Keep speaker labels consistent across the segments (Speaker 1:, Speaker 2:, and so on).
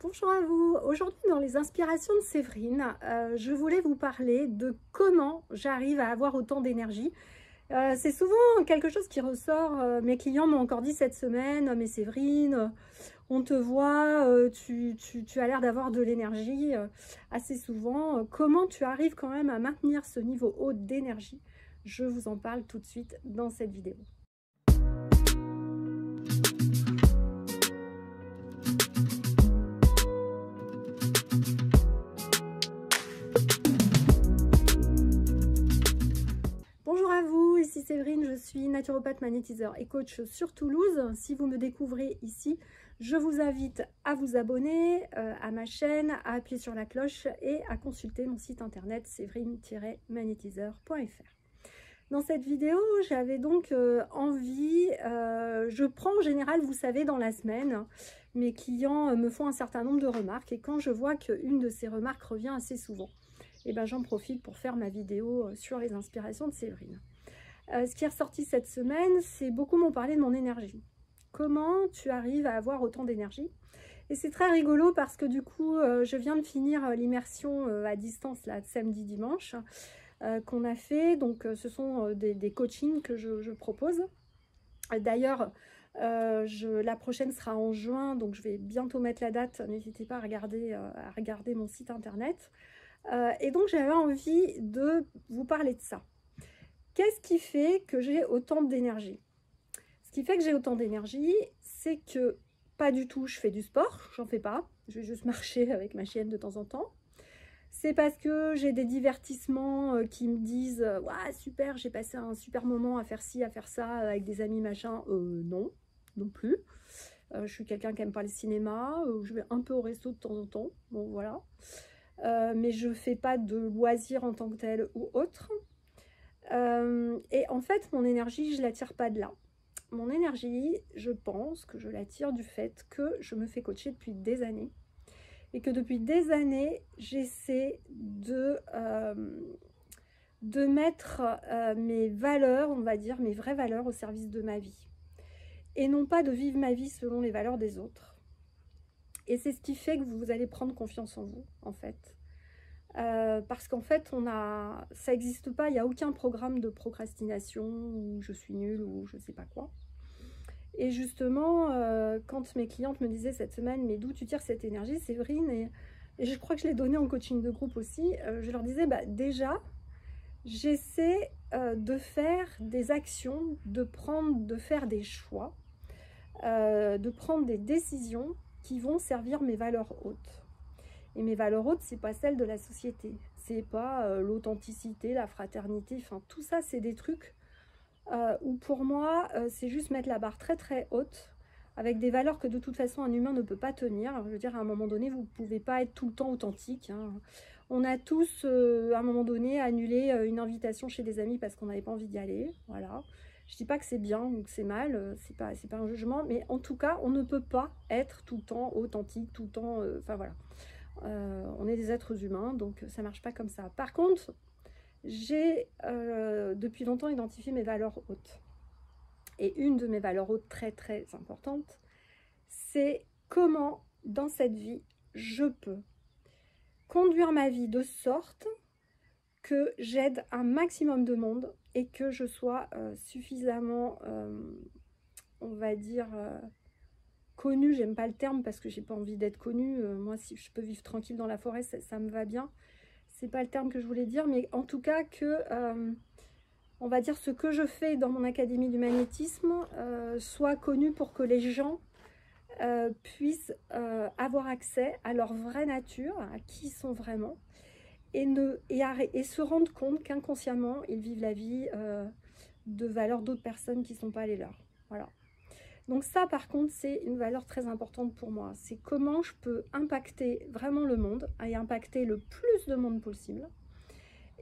Speaker 1: Bonjour à vous. Aujourd'hui, dans les inspirations de Séverine, je voulais vous parler de comment j'arrive à avoir autant d'énergie. C'est souvent quelque chose qui ressort. Mes clients m'ont encore dit cette semaine: mais Séverine, on te voit, tu as l'air d'avoir de l'énergie assez souvent. Comment tu arrives quand même à maintenir ce niveau haut d'énergie? Je vous en parle tout de suite dans cette vidéo. Bonjour à vous, ici Séverine, je suis naturopathe magnétiseur et coach sur Toulouse. Si vous me découvrez ici, je vous invite à vous abonner à ma chaîne, à appuyer sur la cloche et à consulter mon site internet séverine-magnétiseur.fr. Dans cette vidéo, j'avais donc envie, je prends en général, vous savez, dans la semaine, mes clients me font un certain nombre de remarques et quand je vois qu'une de ces remarques revient assez souvent, et ben j'en profite pour faire ma vidéo sur les inspirations de Séverine. Ce qui est ressorti cette semaine, c'est beaucoup m'ont parlé de mon énergie. Comment tu arrives à avoir autant d'énergie? Et c'est très rigolo parce que du coup, je viens de finir l'immersion à distance là, samedi, dimanche, qu'on a fait. Donc ce sont des coachings que je propose. D'ailleurs, la prochaine sera en juin, donc je vais bientôt mettre la date. N'hésitez pas à regarder mon site internet. Et donc j'avais envie de vous parler de ça. Qu'est-ce qui fait que j'ai autant d'énergie? Ce qui fait que j'ai autant d'énergie, c'est que pas du tout je fais du sport, j'en fais pas, je vais juste marcher avec ma chienne de temps en temps. C'est parce que j'ai des divertissements qui me disent « Waouh, super, j'ai passé un super moment à faire ci, à faire ça avec des amis, machin. » Non, non plus. Je suis quelqu'un qui n'aime pas le cinéma, je vais un peu au resto de temps en temps, bon voilà. Mais je fais pas de loisirs en tant que tel ou autre. Et en fait, mon énergie, je la tire pas de là. Mon énergie, je pense que je la tire du fait que je me fais coacher depuis des années et que depuis des années, j'essaie de mettre mes valeurs, on va dire, mes vraies valeurs au service de ma vie. Et non pas de vivre ma vie selon les valeurs des autres. Et c'est ce qui fait que vous allez prendre confiance en vous, en fait. Parce qu'en fait, ça n'existe pas, il n'y a aucun programme de procrastination où je suis nulle ou je ne sais pas quoi. Et justement, quand mes clientes me disaient cette semaine, mais d'où tu tires cette énergie, Séverine, et je crois que je l'ai donné en coaching de groupe aussi, je leur disais, bah, déjà, j'essaie de faire des actions, de faire des choix, de prendre des décisions qui vont servir mes valeurs hautes. Et mes valeurs hautes, c'est pas celles de la société, c'est pas l'authenticité, la fraternité, enfin tout ça, c'est des trucs où pour moi, c'est juste mettre la barre très très haute, avec des valeurs que de toute façon un humain ne peut pas tenir. Alors, je veux dire, à un moment donné, vous ne pouvez pas être tout le temps authentique, hein. On a tous, à un moment donné, annulé une invitation chez des amis parce qu'on n'avait pas envie d'y aller, voilà. Je dis pas que c'est bien ou que c'est mal, c'est pas un jugement, mais en tout cas, on ne peut pas être tout le temps authentique, tout le temps, enfin voilà. On est des êtres humains, donc ça marche pas comme ça. Par contre, j'ai depuis longtemps identifié mes valeurs hautes. Et une de mes valeurs hautes très très importantes, c'est comment dans cette vie, je peux conduire ma vie de sorte que j'aide un maximum de monde et que je sois suffisamment, on va dire, connue. J'aime pas le terme parce que j'ai pas envie d'être connue. Moi, si je peux vivre tranquille dans la forêt, ça me va bien. C'est pas le terme que je voulais dire, mais en tout cas que, on va dire, ce que je fais dans mon académie du magnétisme soit connu pour que les gens puissent avoir accès à leur vraie nature, à qui ils sont vraiment, et se rendre compte qu'inconsciemment, ils vivent la vie de valeurs d'autres personnes qui ne sont pas les leurs. Voilà. Donc ça, par contre, c'est une valeur très importante pour moi. C'est comment je peux impacter vraiment le monde et impacter le plus de monde possible.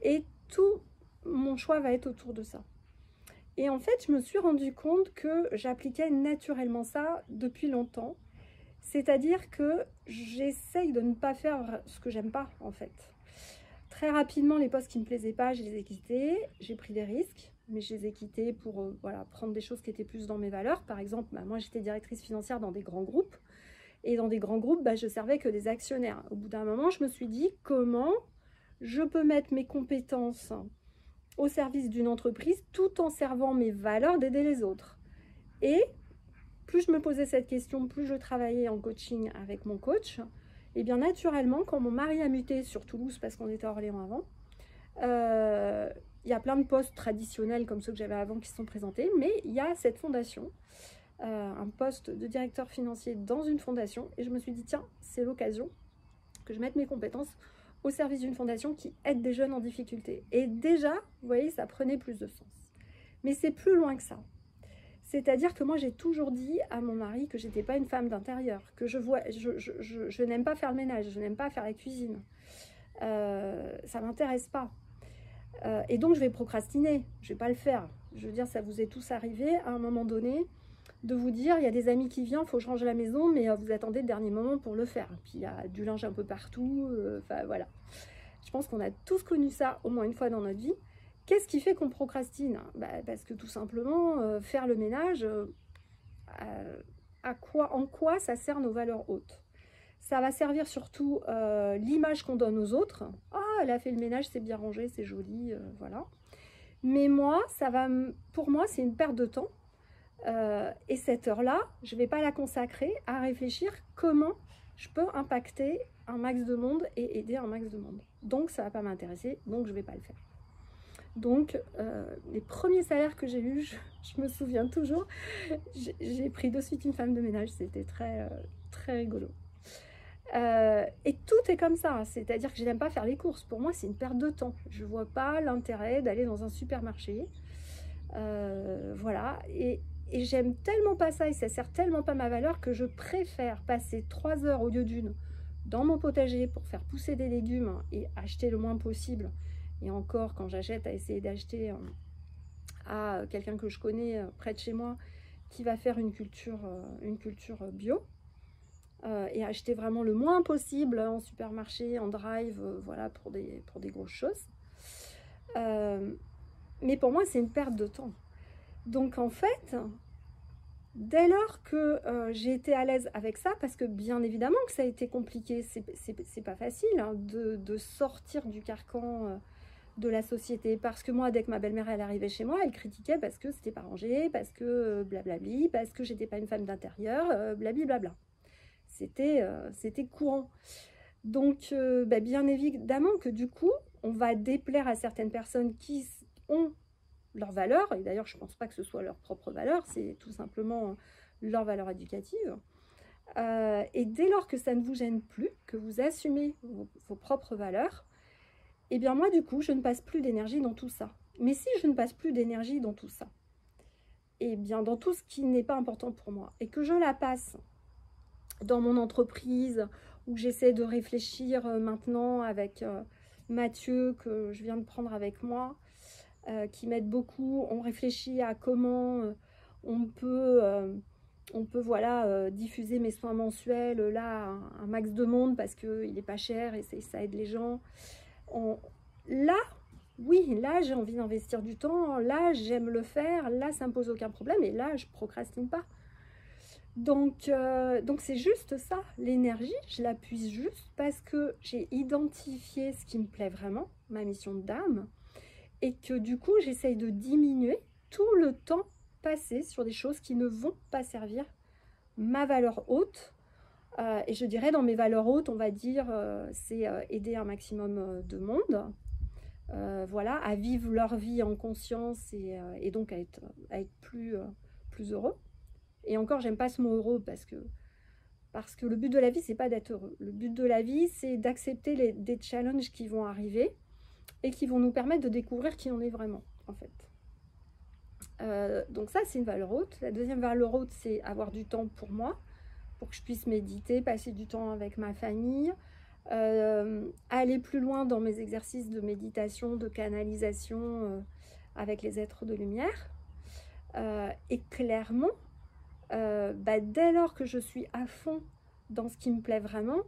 Speaker 1: Et tout mon choix va être autour de ça. Et en fait, je me suis rendu compte que j'appliquais naturellement ça depuis longtemps. C'est-à-dire que j'essaye de ne pas faire ce que j'aime pas, en fait. Très rapidement, les postes qui ne me plaisaient pas, je les ai quittés. J'ai pris des risques, mais je les ai quittés pour voilà, prendre des choses qui étaient plus dans mes valeurs. Par exemple, moi, j'étais directrice financière dans des grands groupes. Et dans des grands groupes, bah, je servais que des actionnaires. Au bout d'un moment, je me suis dit comment je peux mettre mes compétences au service d'une entreprise tout en servant mes valeurs d'aider les autres. Et plus je me posais cette question, plus je travaillais en coaching avec mon coach, et bien naturellement, quand mon mari a muté sur Toulouse, parce qu'on était à Orléans avant, il y a plein de postes traditionnels comme ceux que j'avais avant qui se sont présentés, mais il y a cette fondation, un poste de directeur financier dans une fondation, et je me suis dit, tiens, c'est l'occasion que je mette mes compétences au service d'une fondation qui aide des jeunes en difficulté. Et déjà, vous voyez, ça prenait plus de sens. Mais c'est plus loin que ça. C'est-à-dire que moi, j'ai toujours dit à mon mari que j'étais pas une femme d'intérieur, que je n'aime pas faire le ménage, je n'aime pas faire la cuisine. Ça m'intéresse pas. Et donc, je vais procrastiner, je vais pas le faire. Je veux dire, ça vous est tous arrivé à un moment donné de vous dire, il y a des amis qui viennent, il faut que je range la maison, mais vous attendez le dernier moment pour le faire. Puis il y a du linge un peu partout, enfin voilà. Je pense qu'on a tous connu ça au moins une fois dans notre vie. Qu'est-ce qui fait qu'on procrastine? Parce que tout simplement, faire le ménage, en quoi ça sert nos valeurs hautes? Ça va servir surtout l'image qu'on donne aux autres. Ah, elle a fait le ménage, c'est bien rangé, c'est joli, voilà. Mais moi, pour moi, c'est une perte de temps. Et cette heure-là, je ne vais pas la consacrer à réfléchir comment je peux impacter un max de monde et aider un max de monde. Donc, ça ne va pas m'intéresser, donc je ne vais pas le faire. Donc, les premiers salaires que j'ai eus, je me souviens toujours, j'ai pris de suite une femme de ménage, c'était très, très rigolo. Et tout est comme ça, c'est-à-dire que je n'aime pas faire les courses. Pour moi, c'est une perte de temps. Je ne vois pas l'intérêt d'aller dans un supermarché. Voilà, et j'aime tellement pas ça et ça sert tellement pas ma valeur que je préfère passer 3 heures au lieu d'une dans mon potager pour faire pousser des légumes et acheter le moins possible. Et encore, quand j'achète, à essayer d'acheter à quelqu'un que je connais près de chez moi qui va faire une culture bio. Et acheter vraiment le moins possible en supermarché, en drive, voilà, pour des grosses choses. Mais pour moi, c'est une perte de temps. Donc en fait, dès lors que j'ai été à l'aise avec ça, parce que bien évidemment que ça a été compliqué, c'est pas facile hein, de sortir du carcan de la société, parce que moi, dès que ma belle-mère elle arrivait chez moi, elle critiquait parce que c'était pas rangé, parce que blablabli, parce que j'étais pas une femme d'intérieur, blablabla. C'était courant. Donc, bien évidemment que du coup, on va déplaire à certaines personnes qui ont leurs valeurs, et d'ailleurs, je ne pense pas que ce soit leur propre valeur, c'est tout simplement leur valeur éducative. Et dès lors que ça ne vous gêne plus, que vous assumez vos propres valeurs, et bien moi, du coup, je ne passe plus d'énergie dans tout ça. Mais si je ne passe plus d'énergie dans tout ça, et bien dans tout ce qui n'est pas important pour moi, et que je la passe dans mon entreprise, où j'essaie de réfléchir maintenant avec Mathieu, que je viens de prendre avec moi, qui m'aide beaucoup, on réfléchit à comment on peut voilà, diffuser mes soins mensuels là à un max de monde parce qu'il n'est pas cher et ça aide les gens. Là, oui, là j'ai envie d'investir du temps, là j'aime le faire, là ça ne me pose aucun problème et là je procrastine pas. Donc c'est juste ça, l'énergie, je la puise juste parce que j'ai identifié ce qui me plaît vraiment, ma mission d'âme, et que du coup j'essaye de diminuer tout le temps passé sur des choses qui ne vont pas servir ma valeur haute. Et je dirais dans mes valeurs hautes, on va dire, c'est aider un maximum de monde, voilà, à vivre leur vie en conscience et donc à être plus heureux. Et encore, j'aime pas ce mot heureux parce que le but de la vie, c'est pas d'être heureux. Le but de la vie, c'est d'accepter des challenges qui vont arriver et qui vont nous permettre de découvrir qui on est vraiment, en fait. Donc ça, c'est une valeur haute. La deuxième valeur haute, c'est avoir du temps pour moi, pour que je puisse méditer, passer du temps avec ma famille, aller plus loin dans mes exercices de méditation, de canalisation avec les êtres de lumière. Et clairement, dès lors que je suis à fond dans ce qui me plaît vraiment,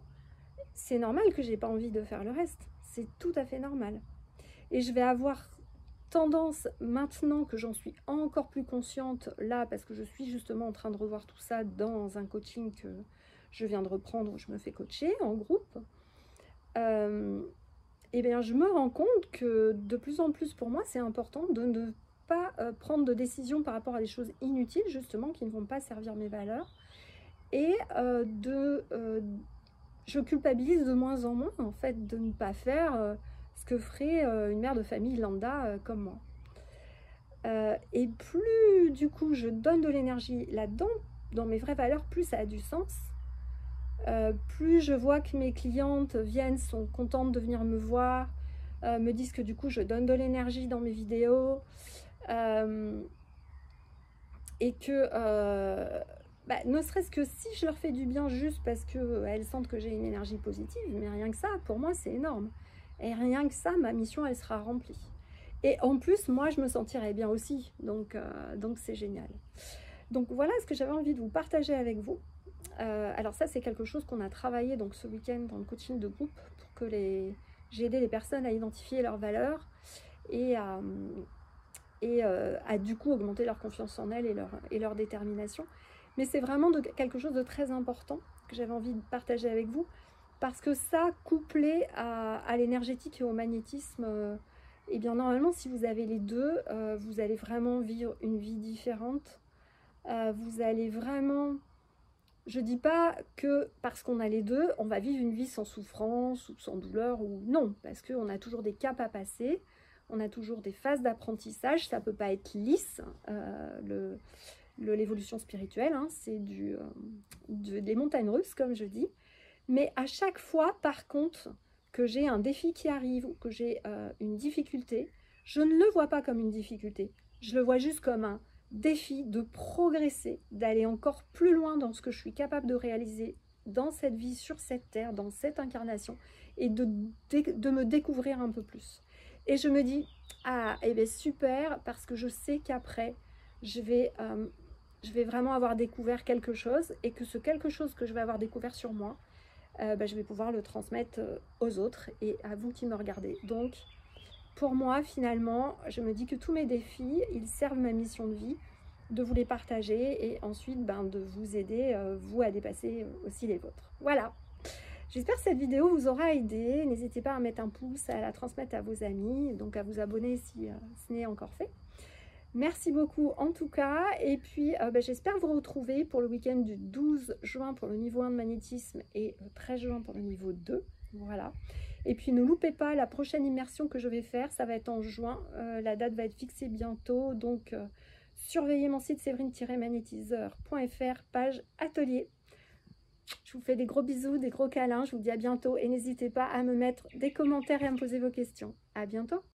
Speaker 1: c'est normal que j'ai pas envie de faire le reste. C'est tout à fait normal. Et je vais avoir tendance, maintenant que j'en suis encore plus consciente là, parce que je suis justement en train de revoir tout ça dans un coaching que je viens de reprendre, je me fais coacher en groupe, et bien je me rends compte que de plus en plus pour moi, c'est important de ne pas prendre de décisions par rapport à des choses inutiles, justement, qui ne vont pas servir mes valeurs, et je culpabilise de moins en moins, en fait, de ne pas faire ce que ferait une mère de famille lambda comme moi. Et plus, du coup, je donne de l'énergie là-dedans, dans mes vraies valeurs, plus ça a du sens. Plus je vois que mes clientes viennent, sont contentes de venir me voir, me disent que du coup, je donne de l'énergie dans mes vidéos, et que... ne serait-ce que si je leur fais du bien juste parce qu'elles sentent que j'ai une énergie positive, mais rien que ça, pour moi, c'est énorme. Et rien que ça, ma mission, elle sera remplie. Et en plus, moi, je me sentirai bien aussi. Donc c'est génial. Donc, voilà ce que j'avais envie de vous partager avec vous. Alors ça, c'est quelque chose qu'on a travaillé donc, ce week-end dans le coaching de groupe pour que j'ai aidé les personnes à identifier leurs valeurs et à du coup augmenter leur confiance en elles et leur détermination. Mais c'est vraiment quelque chose de très important que j'avais envie de partager avec vous, parce que ça, couplé à l'énergétique et au magnétisme, et bien normalement, si vous avez les deux, vous allez vraiment vivre une vie différente. Vous allez vraiment... Je dis pas que parce qu'on a les deux, on va vivre une vie sans souffrance ou sans douleur, ou non, parce qu'on a toujours des caps à passer, on a toujours des phases d'apprentissage, ça peut pas être lisse, l'évolution spirituelle, hein, c'est des montagnes russes, comme je dis. Mais à chaque fois, par contre, que j'ai un défi qui arrive ou que j'ai une difficulté, je ne le vois pas comme une difficulté. Je le vois juste comme un défi de progresser, d'aller encore plus loin dans ce que je suis capable de réaliser dans cette vie, sur cette terre, dans cette incarnation, et de me découvrir un peu plus. Et je me dis, ah, eh bien super, parce que je sais qu'après, je vais vraiment avoir découvert quelque chose, et que ce quelque chose que je vais avoir découvert sur moi, je vais pouvoir le transmettre aux autres et à vous qui me regardez. Donc, pour moi, finalement, je me dis que tous mes défis, ils servent ma mission de vie, de vous les partager et ensuite de vous aider, vous, à dépasser aussi les vôtres. Voilà. J'espère que cette vidéo vous aura aidé. N'hésitez pas à mettre un pouce, à la transmettre à vos amis, donc à vous abonner si ce n'est encore fait. Merci beaucoup en tout cas, et puis j'espère vous retrouver pour le week-end du 12 juin pour le niveau 1 de magnétisme et 13 juin pour le niveau 2, voilà. Et puis ne loupez pas la prochaine immersion que je vais faire, ça va être en juin, la date va être fixée bientôt, donc surveillez mon site séverine-magnétiseur.fr, page atelier. Je vous fais des gros bisous, des gros câlins, je vous dis à bientôt et n'hésitez pas à me mettre des commentaires et à me poser vos questions. À bientôt.